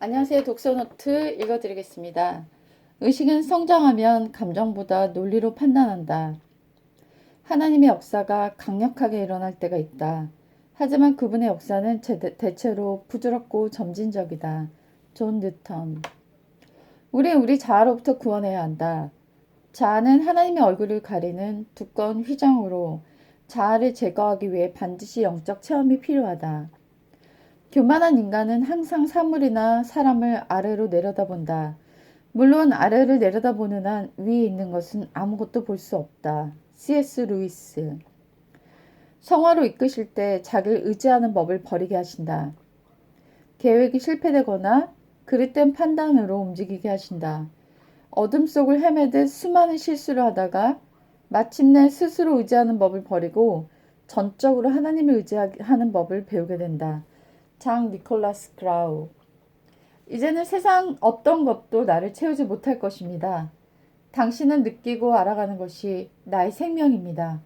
안녕하세요. 독서노트 읽어드리겠습니다. 의식은 성장하면 감정보다 논리로 판단한다. 하나님의 역사가 강력하게 일어날 때가 있다. 하지만 그분의 역사는 대체로 부드럽고 점진적이다. 존 뉴턴. 우리 자아로부터 구원해야 한다. 자아는 하나님의 얼굴을 가리는 두꺼운 휘장으로 자아를 제거하기 위해 반드시 영적 체험이 필요하다. 교만한 인간은 항상 사물이나 사람을 아래로 내려다본다. 물론 아래를 내려다보는 한 위에 있는 것은 아무것도 볼 수 없다. C.S. 루이스. 성화로 이끄실 때 자기를 의지하는 법을 버리게 하신다. 계획이 실패되거나 그릇된 판단으로 움직이게 하신다. 어둠 속을 헤매듯 수많은 실수를 하다가 마침내 스스로 의지하는 법을 버리고 전적으로 하나님을 의지하는 법을 배우게 된다. 장 니콜라스 그라우. 이제는 세상 어떤 것도 나를 채우지 못할 것입니다. 당신은 느끼고 알아가는 것이 나의 생명입니다.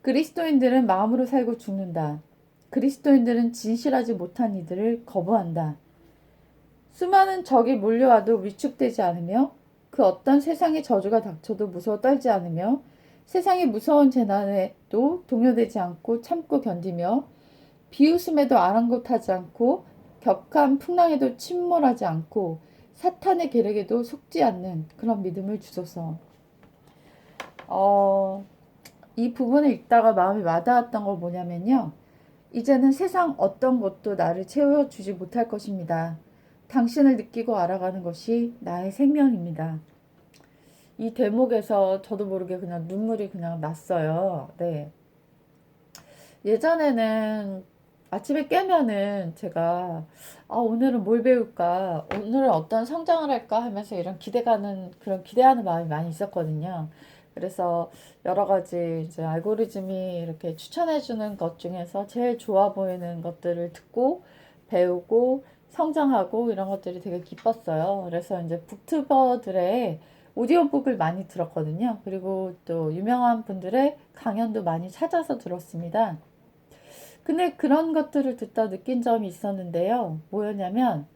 그리스도인들은 마음으로 살고 죽는다. 그리스도인들은 진실하지 못한 이들을 거부한다. 수많은 적이 몰려와도 위축되지 않으며 그 어떤 세상의 저주가 닥쳐도 무서워 떨지 않으며 세상의 무서운 재난에도 동요되지 않고 참고 견디며 비웃음에도 아랑곳하지 않고 격한 풍랑에도 침몰하지 않고 사탄의 계략에도 속지 않는 그런 믿음을 주소서. 이 부분을 읽다가 마음이 와닿았던 건 뭐냐면요. 이제는 세상 어떤 것도 나를 채워주지 못할 것입니다. 당신을 느끼고 알아가는 것이 나의 생명입니다. 이 대목에서 저도 모르게 그냥 눈물이 그냥 났어요. 네. 예전에는 아침에 깨면은 제가 오늘은 뭘 배울까? 오늘은 어떤 성장을 할까? 하면서 이런 그런 기대하는 마음이 많이 있었거든요. 그래서 여러 가지 이제 알고리즘이 이렇게 추천해주는 것 중에서 제일 좋아 보이는 것들을 듣고 배우고 성장하고 이런 것들이 되게 기뻤어요. 그래서 이제 북튜버들의 오디오북을 많이 들었거든요. 그리고 또 유명한 분들의 강연도 많이 찾아서 들었습니다. 근데 그런 것들을 듣다 느낀 점이 있었는데요. 뭐였냐면,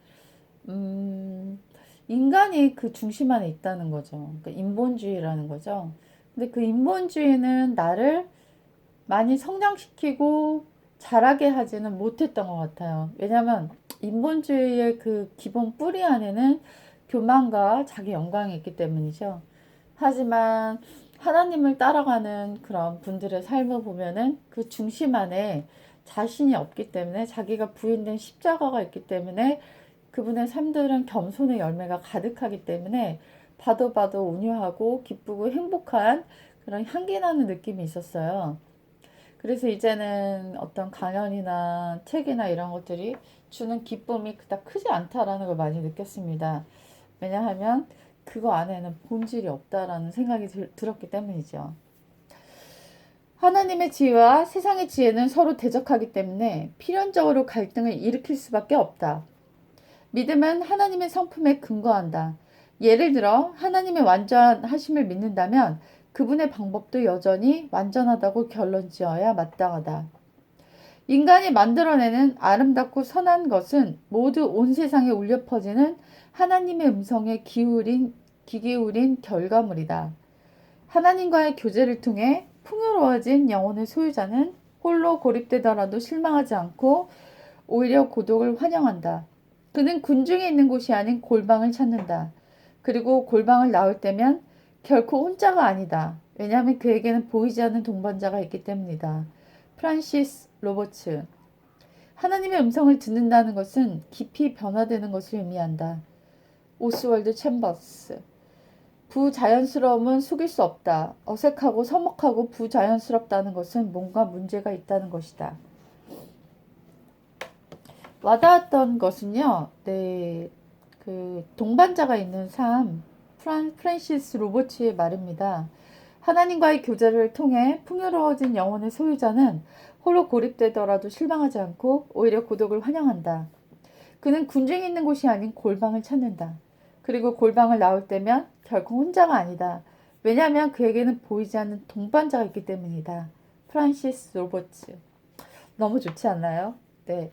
인간이 그 중심 안에 있다는 거죠. 그러니까 인본주의라는 거죠. 근데 그 인본주의는 나를 많이 성장시키고 자라게 하지는 못했던 것 같아요. 왜냐면 인본주의의 그 기본 뿌리 안에는 교만과 자기 영광이 있기 때문이죠. 하지만 하나님을 따라가는 그런 분들의 삶을 보면은 그 중심 안에 자신이 없기 때문에 자기가 부인된 십자가가 있기 때문에 그분의 삶들은 겸손의 열매가 가득하기 때문에 봐도 봐도 온유하고 기쁘고 행복한 그런 향기 나는 느낌이 있었어요. 그래서 이제는 어떤 강연이나 책이나 이런 것들이 주는 기쁨이 그닥 크지 않다라는 걸 많이 느꼈습니다. 왜냐하면 그거 안에는 본질이 없다라는 생각이 들었기 때문이죠. 하나님의 지혜와 세상의 지혜는 서로 대적하기 때문에 필연적으로 갈등을 일으킬 수밖에 없다. 믿음은 하나님의 성품에 근거한다. 예를 들어 하나님의 완전하심을 믿는다면 그분의 방법도 여전히 완전하다고 결론 지어야 마땅하다. 인간이 만들어내는 아름답고 선한 것은 모두 온 세상에 울려 퍼지는 하나님의 음성에 귀 기울인 결과물이다. 하나님과의 교제를 통해 풍요로워진 영혼의 소유자는 홀로 고립되더라도 실망하지 않고 오히려 고독을 환영한다. 그는 군중에 있는 곳이 아닌 골방을 찾는다. 그리고 골방을 나올 때면 결코 혼자가 아니다. 왜냐하면 그에게는 보이지 않는 동반자가 있기 때문이다. 프란시스 로버츠. 하나님의 음성을 듣는다는 것은 깊이 변화되는 것을 의미한다. 오스월드 챔버스. 부자연스러움은 속일 수 없다. 어색하고 서먹하고 부자연스럽다는 것은 뭔가 문제가 있다는 것이다. 와닿았던 것은요, 네, 그 동반자가 있는 삶, 프란시스 로버츠의 말입니다. 하나님과의 교제를 통해 풍요로워진 영혼의 소유자는 홀로 고립되더라도 실망하지 않고 오히려 고독을 환영한다. 그는 군중이 있는 곳이 아닌 골방을 찾는다. 그리고 골방을 나올 때면 결코 혼자가 아니다. 왜냐하면 그에게는 보이지 않는 동반자가 있기 때문이다. 프란시스 로버츠. 너무 좋지 않나요? 네.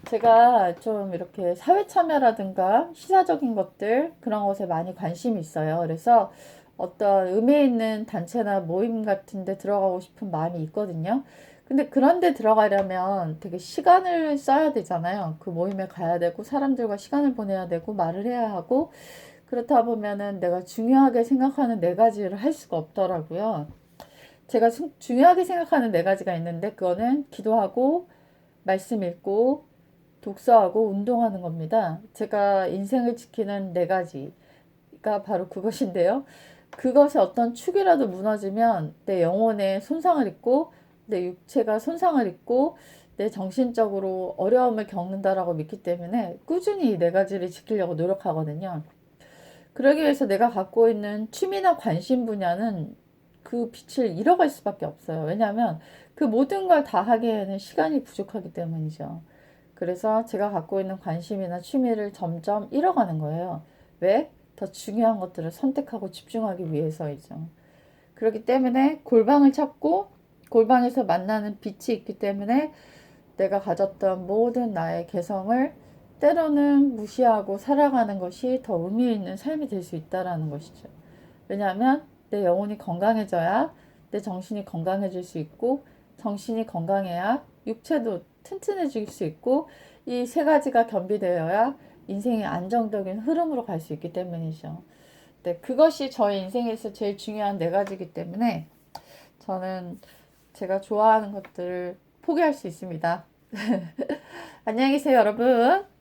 제가 좀 이렇게 사회 참여라든가 시사적인 것들 그런 것에 많이 관심이 있어요. 그래서 어떤 의미 있는 단체나 모임 같은 데 들어가고 싶은 마음이 있거든요. 근데 그런 데 들어가려면 되게 시간을 써야 되잖아요. 그 모임에 가야 되고 사람들과 시간을 보내야 되고 말을 해야 하고 그렇다 보면은 내가 중요하게 생각하는 네 가지를 할 수가 없더라고요. 제가 중요하게 생각하는 네 가지가 있는데 그거는 기도하고 말씀 읽고 독서하고 운동하는 겁니다. 제가 인생을 지키는 네 가지가 바로 그것인데요. 그것이 어떤 축이라도 무너지면 내 영혼에 손상을 입고 내 육체가 손상을 입고 내 정신적으로 어려움을 겪는다라고 믿기 때문에 꾸준히 이 네 가지를 지키려고 노력하거든요. 그러기 위해서 내가 갖고 있는 취미나 관심 분야는 그 빛을 잃어갈 수밖에 없어요. 왜냐하면 그 모든 걸 다 하기에는 시간이 부족하기 때문이죠. 그래서 제가 갖고 있는 관심이나 취미를 점점 잃어가는 거예요. 왜? 더 중요한 것들을 선택하고 집중하기 위해서이죠. 그렇기 때문에 골방을 찾고 골방에서 만나는 빛이 있기 때문에 내가 가졌던 모든 나의 개성을 때로는 무시하고 살아가는 것이 더 의미 있는 삶이 될 수 있다라는 것이죠. 왜냐하면 내 영혼이 건강해져야 내 정신이 건강해질 수 있고 정신이 건강해야 육체도 튼튼해질 수 있고 이 세 가지가 겸비되어야 인생이 안정적인 흐름으로 갈 수 있기 때문이죠. 네, 그것이 저의 인생에서 제일 중요한 네 가지이기 때문에 저는 제가 좋아하는 것들을 포기할 수 있습니다. 안녕히 계세요, 여러분.